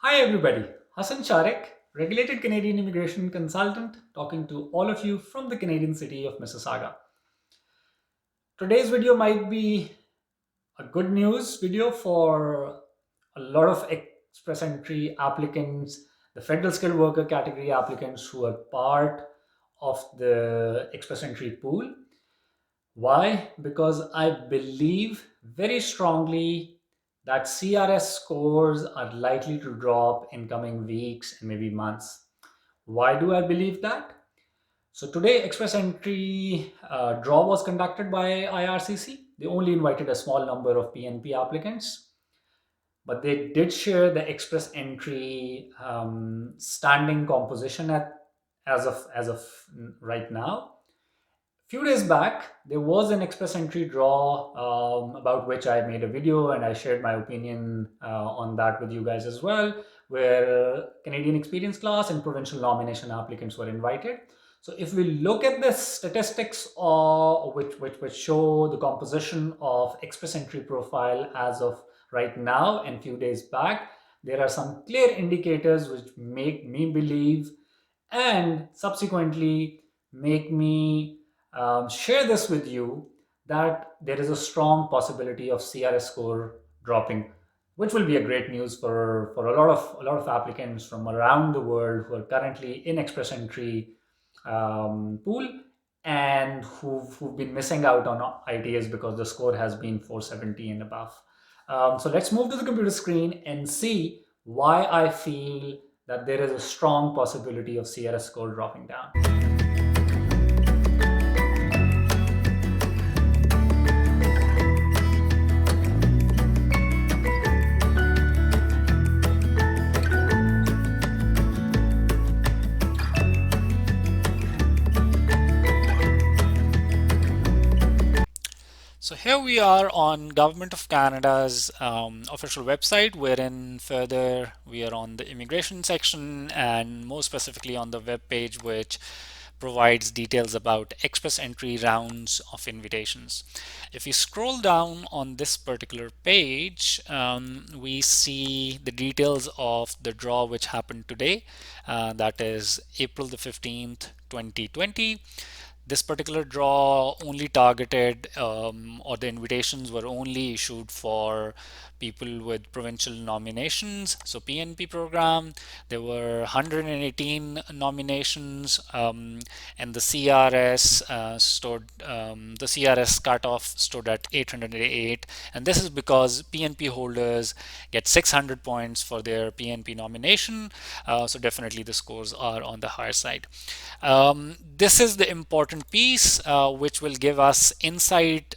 Hi everybody, Hassan Sharek, regulated Canadian immigration consultant, talking to all of you from the Canadian city of Mississauga. Today's video might be a good news video for a lot of express entry applicants, the federal skilled worker category applicants who are part of the express entry pool. Why? Because I believe very strongly that CRS scores are likely to drop in coming weeks and maybe months. Why do I believe that? So today, express entry draw was conducted by IRCC. They only invited a small number of PNP applicants, but they did share the express entry standing composition as of right now. Few days back, there was an express entry draw about which I made a video and I shared my opinion on that with you guys as well, where Canadian experience class and provincial nomination applicants were invited. So if we look at the statistics which show the composition of express entry profile as of right now and few days back, there are some clear indicators which make me believe and subsequently make me share this with you that there is a strong possibility of CRS score dropping, which will be a great news for a lot of applicants from around the world who are currently in express entry pool and who've been missing out on ITS because the score has been 470 and above. So let's move to the computer screen and see why I feel that there is a strong possibility of CRS score dropping down. So here we are on Government of Canada's official website, wherein further we are on the immigration section and more specifically on the web page which provides details about express entry rounds of invitations. If we scroll down on this particular page, we see the details of the draw which happened today. That is April the 15th, 2020. This particular draw only targeted or the invitations were only issued for people with provincial nominations, so PNP program. There were 118 nominations, and the CRS the CRS cutoff stood at 808, and this is because PNP holders get 600 points for their PNP nomination, so definitely the scores are on the higher side. This is the important piece which will give us insight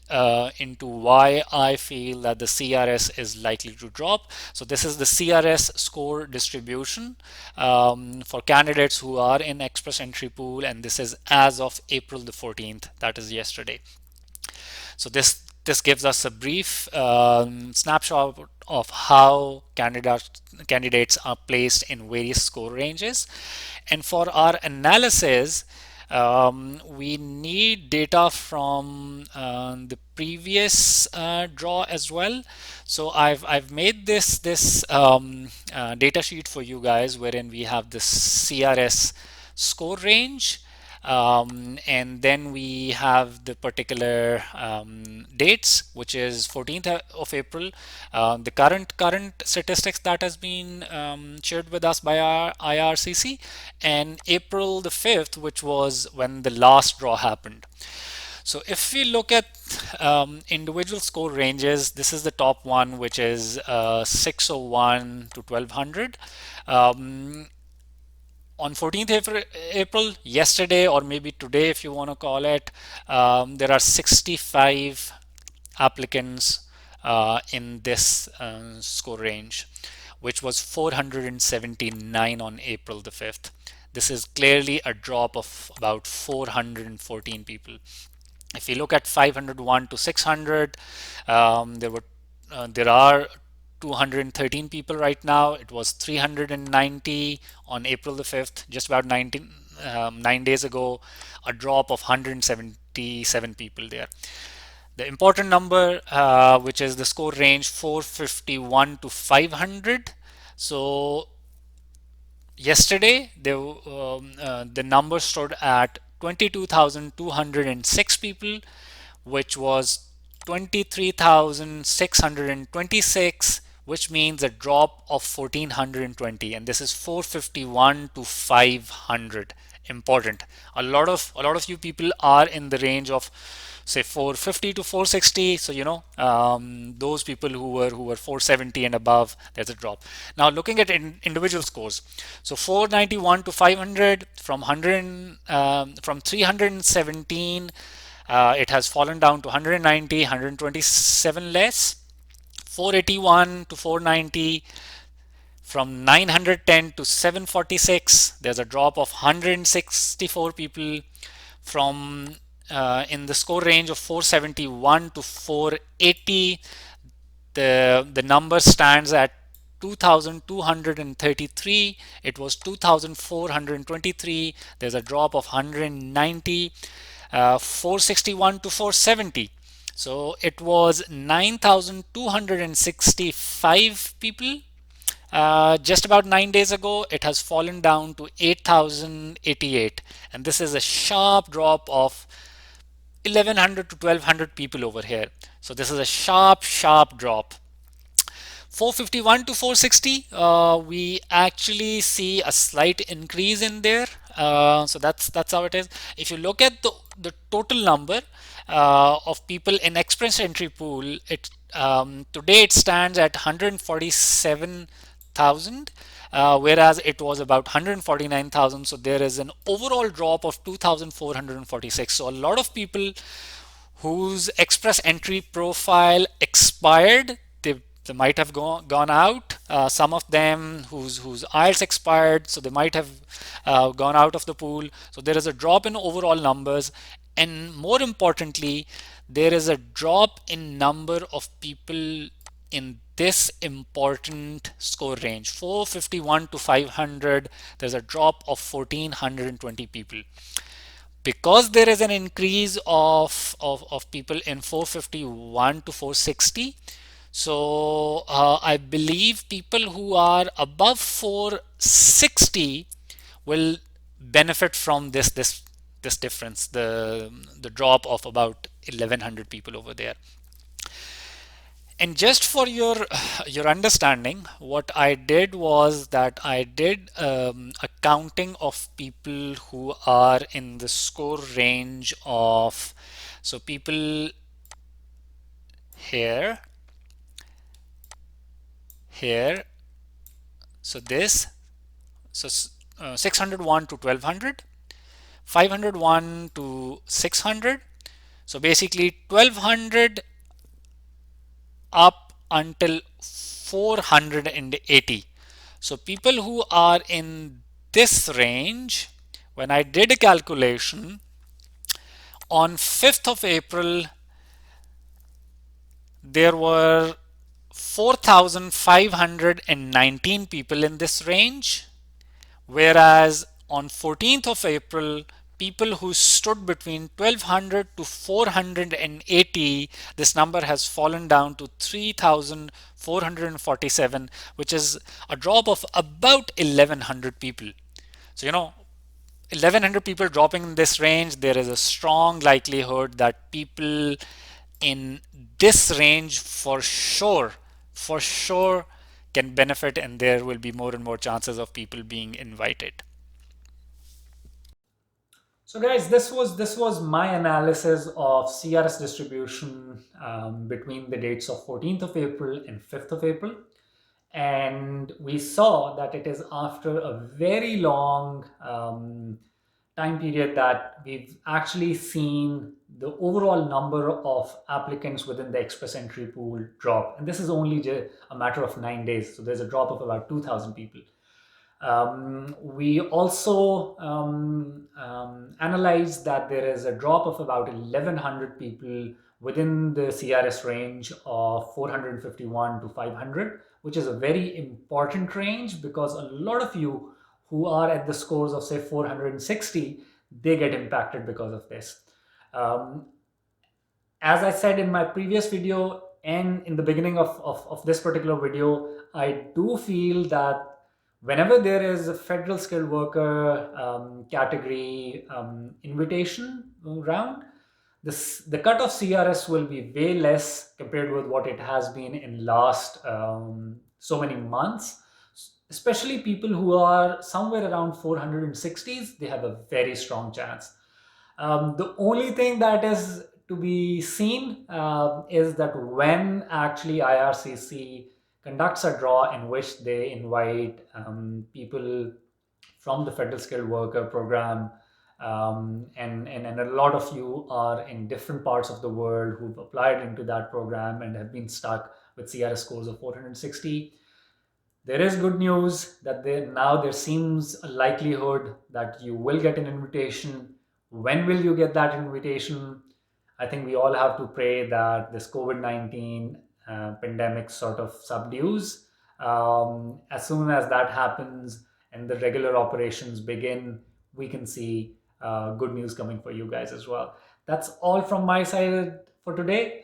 into why I feel that the CRS is likely to drop. So this is the CRS score distribution for candidates who are in express entry pool, and this is as of April the 14th, that is yesterday. So this gives us a brief snapshot of how candidates are placed in various score ranges. And for our analysis, we need data from the previous draw as well. So I've made this data sheet for you guys, wherein we have this CRS score range. And then we have the particular dates, which is 14th of April, the current statistics that has been shared with us by our IRCC, and April the 5th, which was when the last draw happened. So if we look at individual score ranges, this is the top one, which is 601 to 1200. On 14th April, yesterday, or maybe today if you want to call it, there are 65 applicants in this score range, which was 479 on April the 5th. This is clearly a drop of about 414 people. If you look at 501 to 600, there are 213 people right now. It was 390 on April the 5th, just about 9 days ago, a drop of 177 people there. The important number, which is the score range 451 to 500. So Yesterday, the number stood at 22,206 people, which was 23,626, which means a drop of 1,420, and this is 451 to 500. Important. A lot of you people are in the range of say 450 to 460. So those people who were 470 and above, there's a drop. Now looking at individual scores, so 491 to 500, from 317, it has fallen down to 190, 127 less. 481 to 490, from 910 to 746, there's a drop of 164 people. From in the score range of 471 to 480, the number stands at 2,233. It was 2,423. There's a drop of 190. 461 to 470. So it was 9,265 people. Just about 9 days ago, it has fallen down to 8,088, and this is a sharp drop of 1,100 to 1,200 people over here. So this is a sharp drop. 451 to 460, we actually see a slight increase in there. So that's how it is. If you look at the total number of people in express entry pool, today it stands at 147,000, whereas it was about 149,000. So there is an overall drop of 2,446. So a lot of people whose express entry profile expired, they might have gone out. Some of them whose IELTS expired, so they might have gone out of the pool. So there is a drop in overall numbers, and more importantly, there is a drop in number of people in this important score range, 451 to 500. There's a drop of 1,420 people. Because there is an increase of people in 451 to 460, so I believe people who are above 460 will benefit from this difference, the drop of about 1,100 people over there. And just for your understanding, what I did was that I did a counting of people who are in the score range of, so people here, here, so this, so 601 to 1,200, 501 to 600. So basically 1,200 up until 480. So people who are in this range, when I did a calculation on 5th of April, there were 4,519 people in this range, whereas on 14th of April, people who stood between 1,200 to 480, this number has fallen down to 3,447, which is a drop of about 1,100 people. So 1,100 people dropping in this range, there is a strong likelihood that people in this range for sure can benefit, and there will be more and more chances of people being invited. So guys, this was my analysis of CRS distribution between the dates of 14th of April and 5th of April. And we saw that it is after a very long time period that we've actually seen the overall number of applicants within the express entry pool drop. And this is only a matter of 9 days. So there's a drop of about 2,000 people. We also analyzed that there is a drop of about 1,100 people within the CRS range of 451 to 500, which is a very important range because a lot of you who are at the scores of say 460, they get impacted because of this. As I said in my previous video and in the beginning of this particular video, I do feel that Whenever there is a federal skilled worker category invitation round, the cut of CRS will be way less compared with what it has been in last so many months. Especially people who are somewhere around 460s, they have a very strong chance. The only thing that is to be seen is that when actually IRCC conducts a draw in which they invite people from the Federal Skilled Worker Program, and a lot of you are in different parts of the world who've applied into that program and have been stuck with CRS scores of 460. There is good news that now there seems a likelihood that you will get an invitation. When will you get that invitation? I think we all have to pray that this COVID-19 pandemic sort of subdues. As soon as that happens and the regular operations begin, we can see good news coming for you guys as well. That's all from my side for today.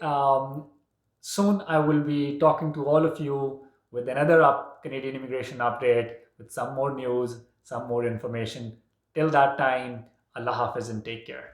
Soon I will be talking to all of you with another Canadian immigration update with some more news, some more information. Till that time, Allah Hafiz and take care.